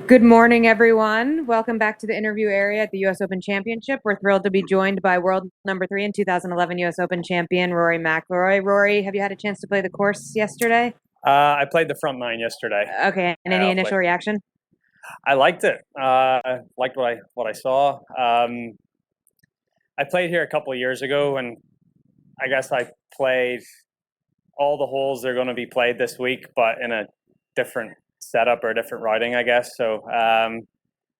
Good morning, everyone. Welcome back to the interview area at the U.S. Open Championship. We're thrilled to be joined by world number 3 and 2011 U.S. Open champion Rory Mcllroy. Rory, have you had a chance to play the course yesterday? I played the front nine yesterday. Okay, and any initial reaction? I liked it. Liked what I saw. I played here a couple of years ago, and I guess I played all the holes that are going to be played this week, but in a different setup or a different routing, I guess. So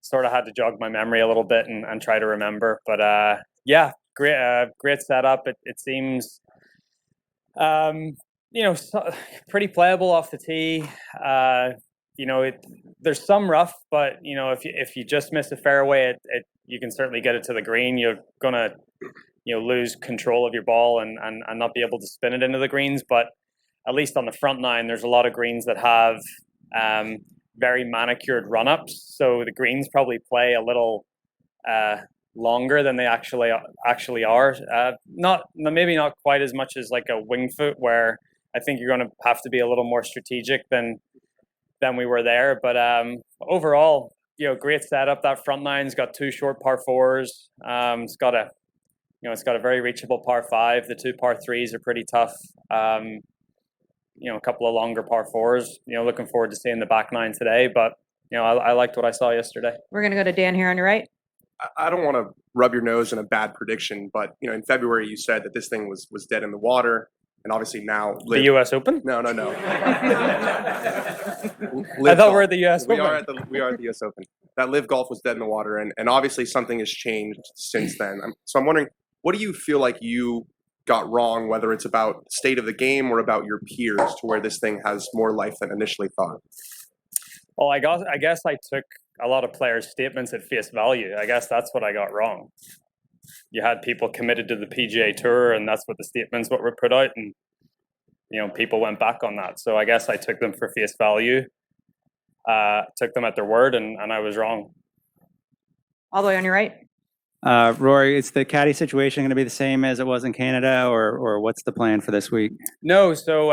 sort of had to jog my memory a little bit and try to remember. But yeah, great setup. It seems pretty playable off the tee. There's some rough, but if you just miss a fairway, you can certainly get it to the green. You're gonna lose control of your ball and not be able to spin it into the greens. But at least on the front nine, there's a lot of greens that have very manicured run-ups, so the greens probably play a little longer than they actually are. Maybe not quite as much as like a wing foot, where I think you're going to have to be a little more strategic than we were there. But overall, great setup. That front nine's got 2 short par 4s. It's got a very reachable par 5. The 2 par 3s are pretty tough. A couple of longer par 4s. Looking forward to seeing the back nine today. But I liked what I saw yesterday. We're going to go to Dan here on your right. I don't want to rub your nose in a bad prediction, but in February you said that this thing was dead in the water, and obviously now the U.S. Open. No. I thought we're at the U.S. We Open. We are at the U.S. Open. That LIV Golf was dead in the water, and obviously something has changed since then. So I'm wondering, what do you feel like you got wrong, whether it's about the state of the game or about your peers, to where this thing has more life than initially thought? Well, I guess I took a lot of players' statements at face value. I guess that's what I got wrong. You had people committed to the PGA Tour, and that's what the statements were put out, and people went back on that. So I guess I took them for face value, took them at their word, and I was wrong. All the way on your right. Rory, is the Caddy situation going to be the same as it was in Canada, or what's the plan for this week? No, so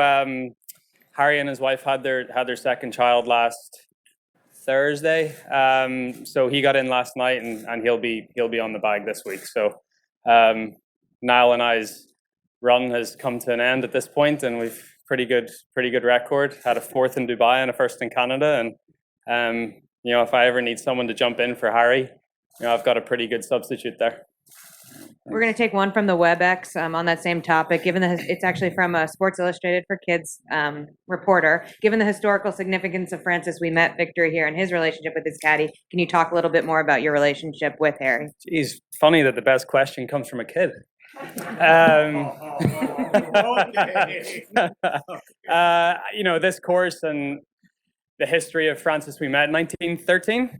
Harry and his wife had their second child last Thursday. So he got in last night, and he'll be on the bag this week. So Niall and I's run has come to an end at this point, and we've pretty good record. Had a 4th in Dubai and a 1st in Canada, and if I ever need someone to jump in for Harry, I've got a pretty good substitute there. We're going to take one from the WebEx on that same topic. It's actually from a Sports Illustrated for Kids reporter. Given the historical significance of Francis Ouimet victory here and his relationship with his caddy, can you talk a little bit more about your relationship with Harry? Geez, funny that the best question comes from a kid. This course and the history of Francis Ouimet, 1913.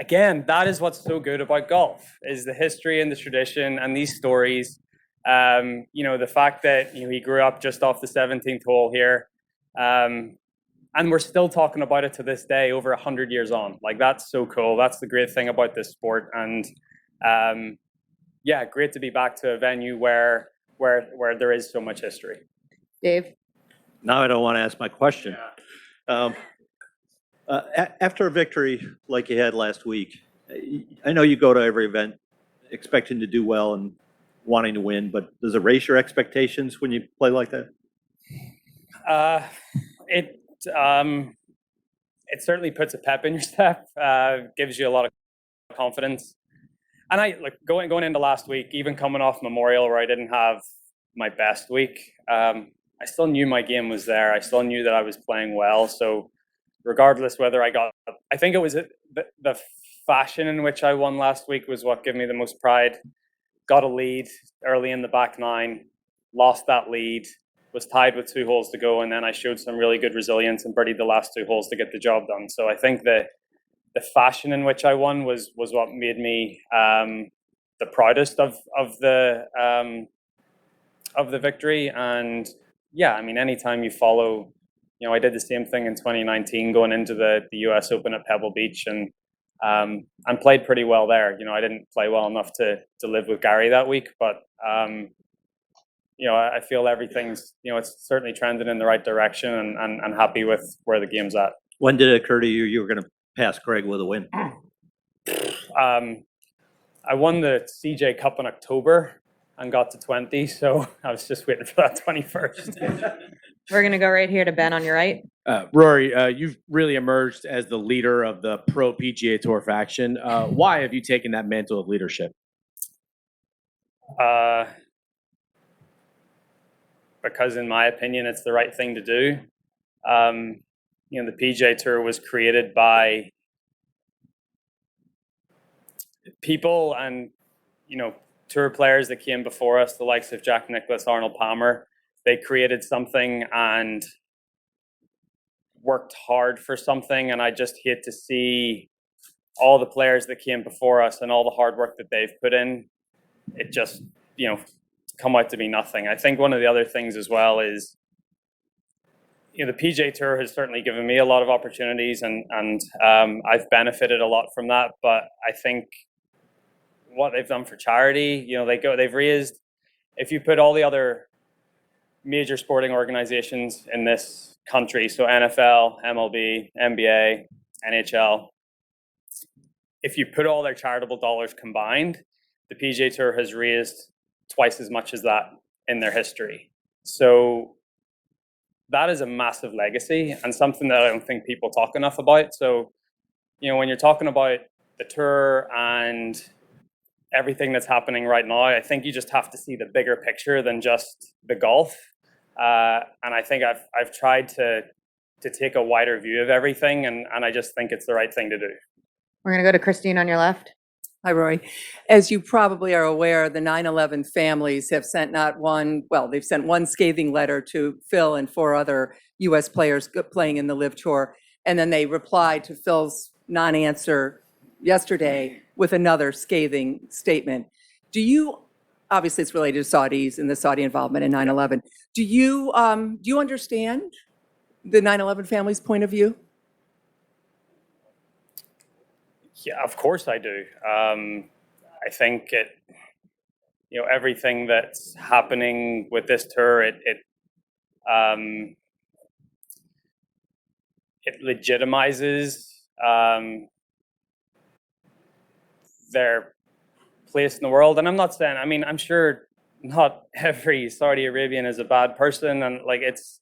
Again, that is what's so good about golf, is the history and the tradition and these stories. The fact that he grew up just off the 17th hole here, and we're still talking about it to this day, over 100 years on. Like, that's so cool. That's the great thing about this sport. And great to be back to a venue where there is so much history. Dave? Now I don't want to ask my question. After a victory like you had last week, I know you go to every event expecting to do well and wanting to win, but does it raise your expectations when you play like that? It certainly puts a pep in your step, gives you a lot of confidence. And going into last week, even coming off Memorial where I didn't have my best week, I still knew my game was there. I still knew that I was playing well. So regardless whether I think it was the fashion in which I won last week was what gave me the most pride. Got a lead early in the back nine, lost that lead, was tied with 2 holes to go, and then I showed some really good resilience and birdied the last 2 holes to get the job done. So I think the fashion in which I won was what made me the proudest of the victory. And anytime you follow, I did the same thing in 2019 going into the US Open at Pebble Beach, and played pretty well there. I didn't play well enough to live with Gary that week, but I feel everything's, it's certainly trending in the right direction, and happy with where the game's at. When did it occur to you you were going to pass Craig with a win? I won the CJ Cup in October and got to 20, so I was just waiting for that 21st. We're going to go right here to Ben on your right. Rory, you've really emerged as the leader of the pro PGA Tour faction. Why have you taken that mantle of leadership? Because in my opinion, it's the right thing to do. The PGA Tour was created by people and, tour players that came before us, the likes of Jack Nicklaus, Arnold Palmer. They created something and worked hard for something, and I just hate to see all the players that came before us and all the hard work that they've put in, it just, come out to be nothing. I think one of the other things as well is, the PGA Tour has certainly given me a lot of opportunities, and I've benefited a lot from that. But I think what they've done for charity, they've raised, if you put all the other major sporting organizations in this country, so NFL, MLB, NBA, NHL, if you put all their charitable dollars combined, the PGA Tour has raised twice as much as that in their history. So that is a massive legacy and something that I don't think people talk enough about. So, when you're talking about the tour and everything that's happening right now, I think you just have to see the bigger picture than just the golf. And I think I've tried to take a wider view of everything, and I just think it's the right thing to do. We're going to go to Christine on your left. Hi, Rory. As you probably are aware, the 9/11 families have sent they've sent one scathing letter to Phil and 4 other U.S. players playing in the LIV Tour. And then they replied to Phil's non-answer yesterday with another scathing statement. Obviously it's related to Saudis and the Saudi involvement in 9/11. Do you understand the 9/11 family's point of view? Yeah, of course I do. I think everything that's happening with this tour, it legitimizes their place in the world. And I'm not saying, I'm sure not every Saudi Arabian is a bad person, and it's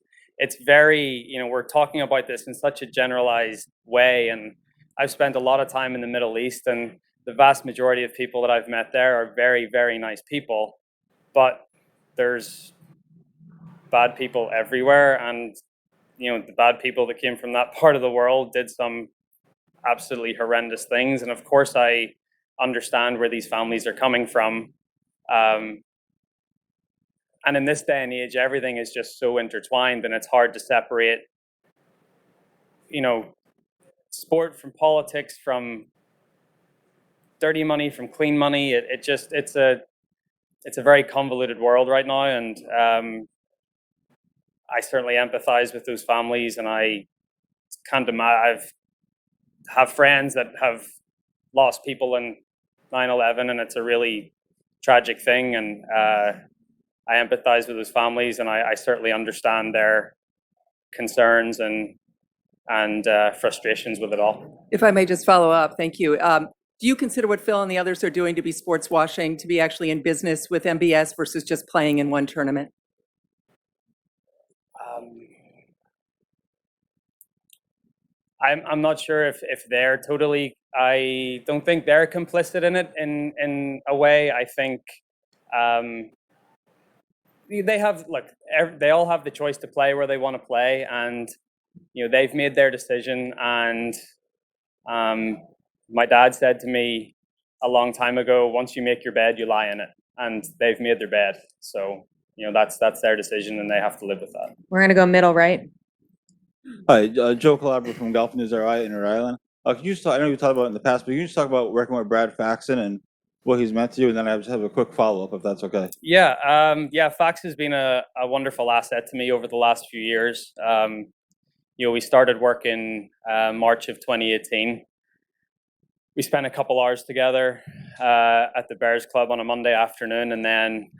very, we're talking about this in such a generalized way, and I've spent a lot of time in the Middle East, and the vast majority of people that I've met there are very, very nice people, but there's bad people everywhere. And, the bad people that came from that part of the world did some absolutely horrendous things. And of course, I understand where these families are coming from. And in this day and age, everything is just so intertwined, and it's hard to separate, sport from politics, from dirty money from clean money. It's a very convoluted world right now, and I certainly empathize with those families, and I can't imagine. I have friends that have lost people in 9/11, and it's a really tragic thing, and I empathize with those families, and I certainly understand their concerns and frustrations with it all. If I may just follow up, thank you. Do you consider what Phil and the others are doing to be sports washing, to be actually in business with MBS versus just playing in one tournament? I'm not sure if they're totally. I don't think they're complicit in it in a way. I think they have they all have the choice to play where they want to play, and they've made their decision. And my dad said to me a long time ago, once you make your bed, you lie in it, and they've made their bed. So that's their decision, and they have to live with that. We're going to go middle right. Hi, Joe Calabro from Golf News RI in Rhode Island. Can you just talk, I know you talked about it in the past, but can you just talk about working with Brad Faxon and what he's meant to you? And then I just have a quick follow-up, if that's okay. Yeah, Fax has been a wonderful asset to me over the last few years. We started work in March of 2018. We spent a couple hours together at the Bears Club on a Monday afternoon, and then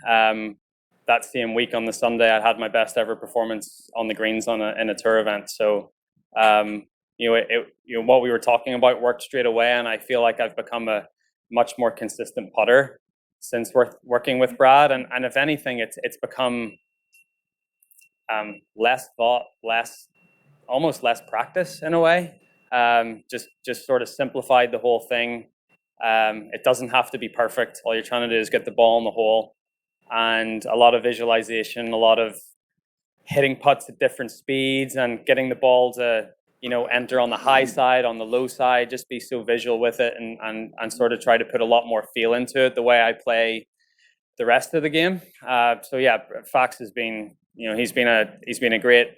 that same week on the Sunday, I had my best ever performance on the greens in a tour event. So, what we were talking about worked straight away, and I feel like I've become a much more consistent putter since working with Brad. And if anything, it's become less thought, almost less practice in a way. Just sort of simplified the whole thing. It doesn't have to be perfect. All you're trying to do is get the ball in the hole, and a lot of visualization, a lot of hitting putts at different speeds and getting the ball to, enter on the high side, on the low side, just be so visual with it and sort of try to put a lot more feel into it the way I play the rest of the game. So yeah, Fax has been, he's been a great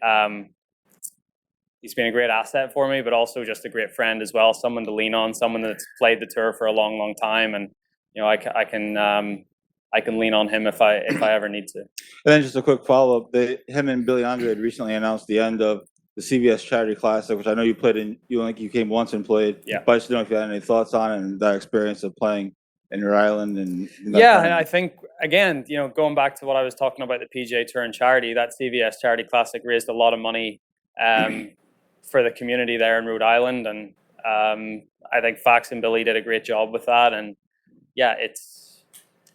asset for me, but also just a great friend as well, someone to lean on, someone that's played the tour for a long time, and I can lean on him if I ever need to. And then just a quick follow-up, him and Billy Andre had recently announced the end of the CBS Charity Classic, which I know you played in. You came once and played. Yeah. But I just don't know if you had any thoughts on it and that experience of playing in your island and that Yeah, kind and of- I think again, going back to what I was talking about the PGA Tour and charity, that CBS Charity Classic raised a lot of money for the community there in Rhode Island, and I think Fax and Billy did a great job with that. And yeah,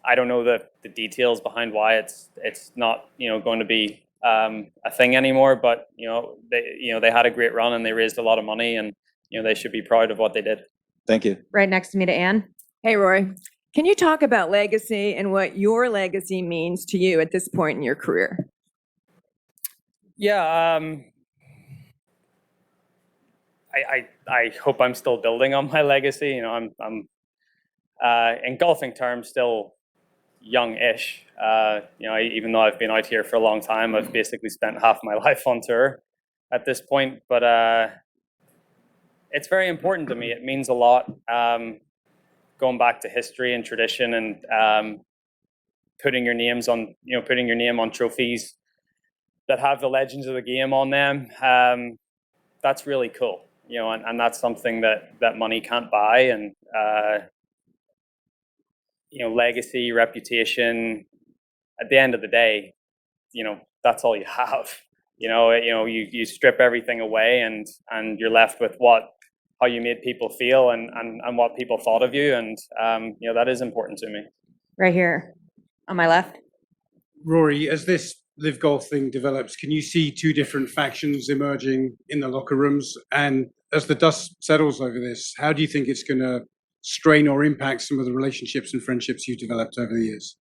I don't know the details behind why it's not going to be a thing anymore, but they had a great run and they raised a lot of money, and they should be proud of what they did. Thank you. Right next to me to Anne. Hey, Rory, can you talk about legacy and what your legacy means to you at this point in your career? Yeah, I hope I'm still building on my legacy. I'm in golfing terms still young-ish. Even though I've been out here for a long time, I've basically spent half my life on tour at this point. But it's very important to me. It means a lot. Going back to history and tradition, and putting your name on trophies that have the legends of the game on them. That's really cool. And that's something that money can't buy. And legacy, reputation. At the end of the day, that's all you have. You strip everything away, and you're left with how you made people feel and what people thought of you, and that is important to me. Right here on my left. Rory, as this LIV Golf thing develops, can you see two different factions emerging in the locker rooms? And as the dust settles over this, how do you think it's going to strain or impact some of the relationships and friendships you've developed over the years?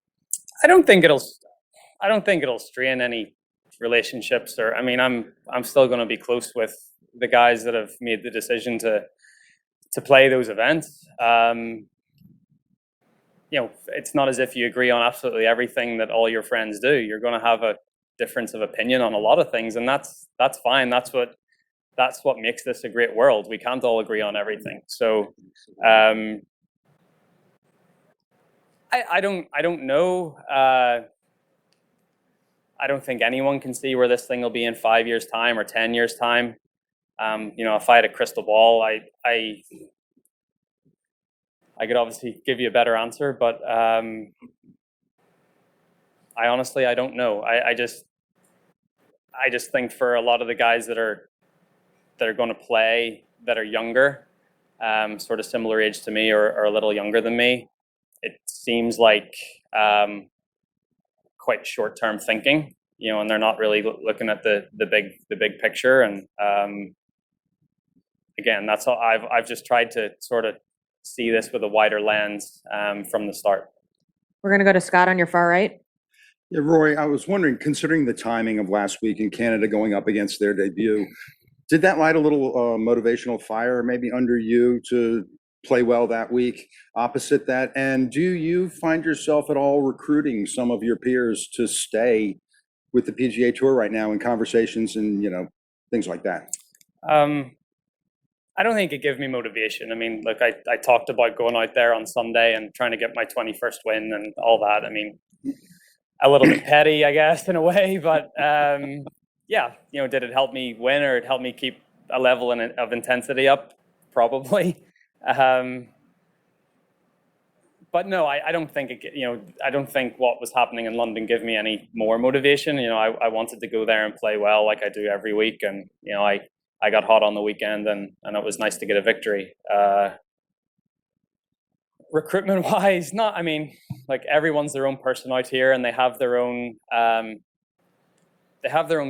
I don't think it'll strain any relationships, or I'm still going to be close with the guys that have made the decision to play those events. It's not as if you agree on absolutely everything that all your friends do. You're going to have a difference of opinion on a lot of things, and that's fine. That's what makes this a great world. We can't all agree on everything. So I don't know. I don't think anyone can see where this thing will be in 5 years' time or 10 years' time. If I had a crystal ball, I could obviously give you a better answer, but I honestly don't know. I just think for a lot of the guys that are going to play that are younger, sort of similar age to me or a little younger than me, it seems like quite short-term thinking, and they're not really looking at the big picture. And again, that's all. I've just tried to sort of see this with a wider lens from the start. We're going to go to Scott on your far right. Yeah, Rory, I was wondering, considering the timing of last week in Canada going up against their debut, did that light a little motivational fire maybe under you to play well that week opposite that? And do you find yourself at all recruiting some of your peers to stay with the PGA Tour right now in conversations and, things like that? I don't think it gives me motivation. Look, I talked about going out there on Sunday and trying to get my 21st win and all that. A little bit petty, I guess, in a way, but yeah, did it help me win, or it helped me keep a level of intensity up? Probably. But but no, I don't think I don't think what was happening in London gave me any more motivation. I wanted to go there and play well like I do every week, and I got hot on the weekend, and it was nice to get a victory. Recruitment wise, not. I mean, like everyone's their own person out here, and they have their own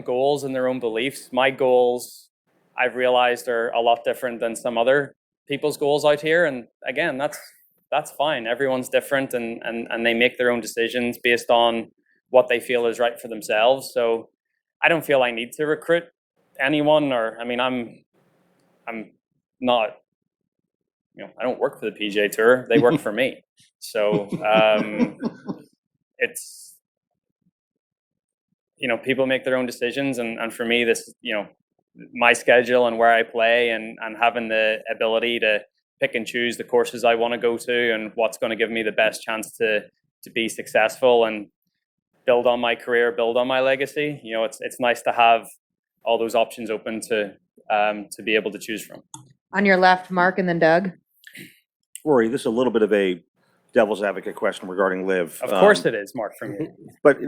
goals and their own beliefs. My goals, I've realized, are a lot different than some other people's goals out here, and again, that's fine. Everyone's different, and they make their own decisions based on what they feel is right for themselves. So I don't feel I need to recruit anyone, or I mean, I'm not. I don't work for the PGA Tour. They work for me. So it's people make their own decisions, and for me, this my schedule and where I play, and having the ability to pick and choose the courses I want to go to and what's going to give me the best chance to be successful and build on my career, build on my legacy. It's nice to have all those options open to be able to choose from. On your left, Mark, and then Doug. Rory, this is a little bit of a devil's advocate question regarding LIV. Of course it is, Mark, from you. But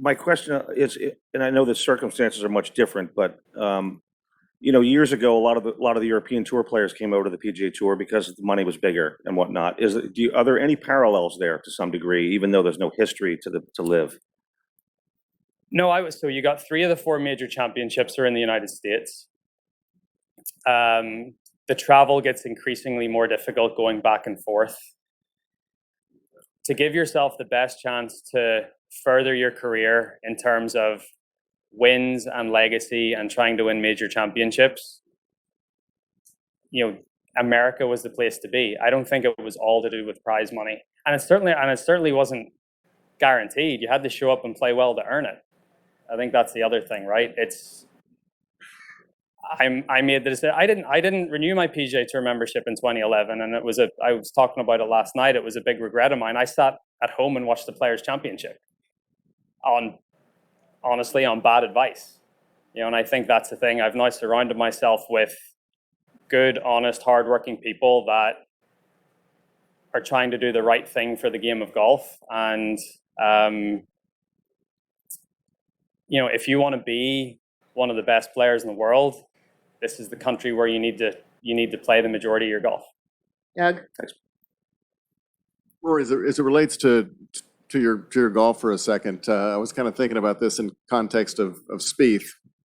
my question is, and I know the circumstances are much different, but years ago, a lot of the European Tour players came over to the PGA Tour because the money was bigger and whatnot. Are there any parallels there to some degree, even though there's no history to LIV? No, so you got 3 of the 4 major championships are in the United States. The travel gets increasingly more difficult going back and forth. To give yourself the best chance to further your career in terms of wins and legacy and trying to win major championships, America was the place to be. I don't think it was all to do with prize money, and it certainly wasn't guaranteed. You had to show up and play well to earn it. I think that's the other thing, right? I made the decision. I didn't renew my PGA Tour membership in 2011, and I was talking about it last night. It was a big regret of mine. I sat at home and watched the Players Championship honestly on bad advice, and I think that's the thing. I've now surrounded myself with good, honest, hardworking people that are trying to do the right thing for the game of golf, and if you want to be one of the best players in the world, this is the country where you need to play the majority of your golf. Doug? Thanks. Rory, as it relates to your golf for a second, I was kind of thinking about this in context of Spieth,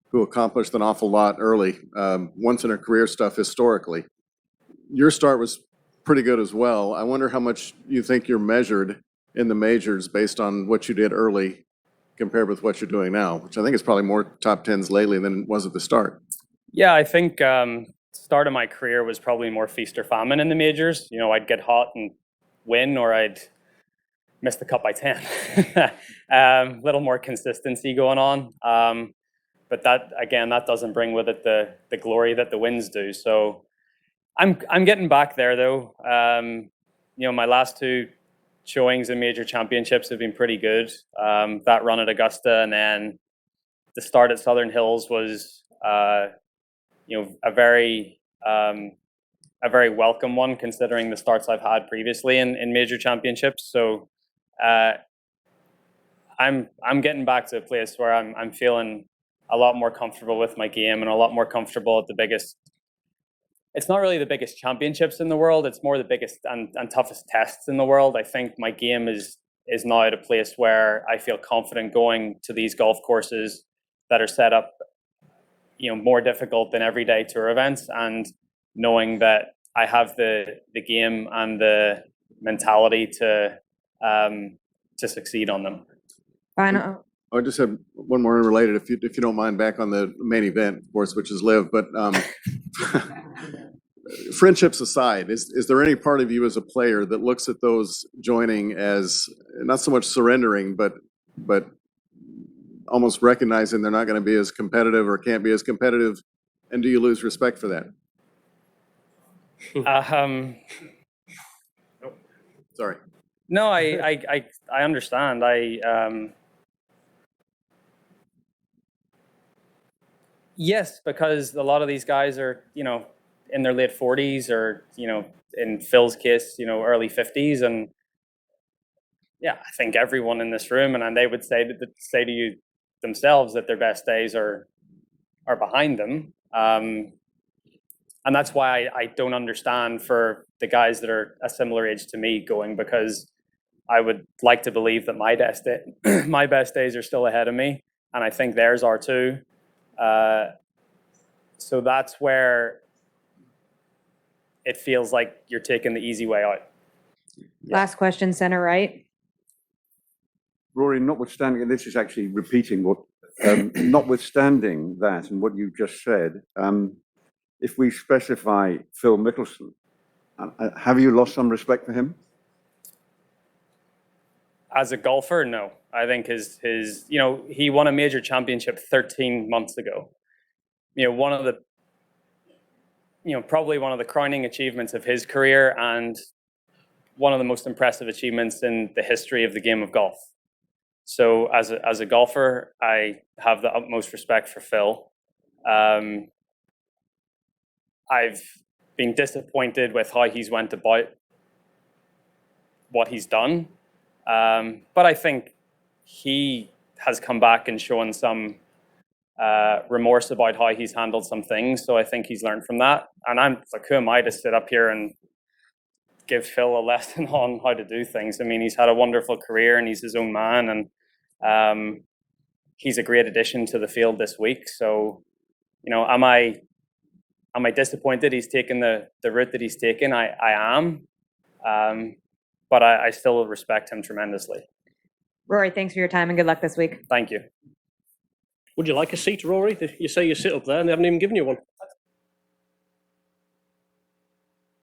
who accomplished an awful lot early, once in a career stuff historically. Your start was pretty good as well. I wonder how much you think you're measured in the majors based on what you did early compared with what you're doing now, which I think is probably more top 10s lately than it was at the start. Yeah, I think start of my career was probably more feast or famine in the majors. I'd get hot and win, or I'd miss the cut by 10. Little more consistency going on. But that doesn't bring with it the glory that the wins do. So I'm getting back there though. My last 2 showings in major championships have been pretty good. That run at Augusta, and then the start at Southern Hills was a very welcome one, considering the starts I've had previously in major championships. So I'm getting back to a place where I'm feeling a lot more comfortable with my game and a lot more comfortable at the biggest. It's not really the biggest championships in the world. It's more the biggest and toughest tests in the world. I think my game is now at a place where I feel confident going to these golf courses that are set up, more difficult than everyday tour events, and knowing that I have the game and the mentality to succeed on them. Final. I just have one more unrelated, if you don't mind, back on the main event, of course, which is LIV. But friendships aside, is there any part of you as a player that looks at those joining as not so much surrendering, but almost recognizing they're not going to be as competitive or can't be as competitive, and do you lose respect for that? Sorry. No, I understand. Yes, because a lot of these guys are, in their late 40s, or, in Phil's case, early 50s, and yeah, I think everyone in this room, and they would say to you themselves that their best days are behind them. And that's why I don't understand for the guys that are a similar age to me going, because I would like to believe that my best days are still ahead of me, and I think theirs are too. So that's where it feels like you're taking the easy way out. Last question, center right. Rory, notwithstanding, and this is actually repeating what, notwithstanding that and what you just said, if we specify Phil Mickelson, have you lost some respect for him? As a golfer, no. I think his he won a major championship 13 months ago. Probably one of the crowning achievements of his career and one of the most impressive achievements in the history of the game of golf. So as a golfer, I have the utmost respect for Phil. I've been disappointed with how he's went about what he's done. But I think he has come back and shown some remorse about how he's handled some things. So I think he's learned from that. And I'm like, who am I to sit up here and give Phil a lesson on how to do things? I mean, he's had a wonderful career and he's his own man, and he's a great addition to the field this week. So, am I disappointed he's taken the route that he's taken? I am. But I still respect him tremendously. Rory, thanks for your time and good luck this week. Thank you. Would you like a seat, Rory? You say you sit up there and they haven't even given you one.